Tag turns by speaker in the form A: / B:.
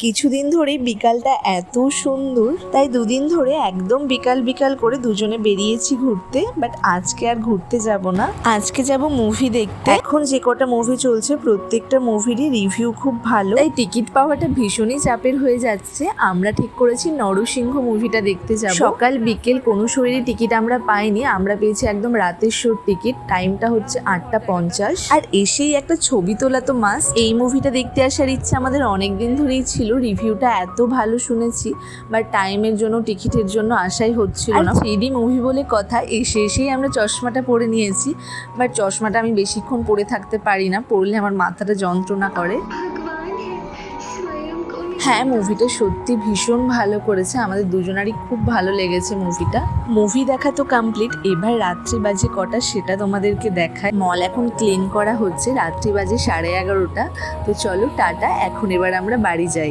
A: কিছুদিন ধরেই বিকালটা এত সুন্দর, তাই দুদিন ধরে একদম বিকাল বিকাল করে দুজনে বেরিয়েছি ঘুরতে। বাট আজকে আর ঘুরতে যাব না, আজকে যাব মুভি দেখতে। এখন যে কটা মুভি চলছে প্রত্যেকটা মুভিরই রিভিউ খুব ভালো, তাই টিকিট পাওয়াটা ভীষণই চাপের হয়ে যাচ্ছে। আমরা ঠিক করেছি নরসিংহ মুভিটা দেখতে যাব। সকাল বিকেল কোনো শোয়েরই টিকিট আমরা পাইনি, আমরা পেয়েছি একদম রাতের শোর টিকিট। টাইমটা হচ্ছে 8:50। আর এসেই একটা ছবি তোলা তো মাস্ট। এই মুভিটা দেখতে আসার ইচ্ছে আমাদের অনেক দিন ধরেই ছিল। রিভিউটা এত ভালো শুনেছি, বাট টাইমের জন্য টিকিটের জন্য আশাই হচ্ছিল না। 3D মুভি বলে কথা, এসেই আমরা চশমাটা পরে নিয়েছি। বাট চশমাটা আমি বেশিক্ষণ পরে থাকতে পারি না, পরলে আমার মাথাটা যন্ত্রণা করে। হ্যাঁ, মুভিটা সত্যি ভীষণ ভালো করেছে, আমাদের দুজনারই খুব ভালো লেগেছে মুভিটা। মুভি দেখা তো কমপ্লিট, এবার রাত্রি বাজে কটা সেটা তোমাদেরকে দেখায়। মল এখন ক্লিন করা হচ্ছে, রাত্রি বাজে 11:30। তো চলো টাটা, এখন এবার আমরা বাড়ি যাই।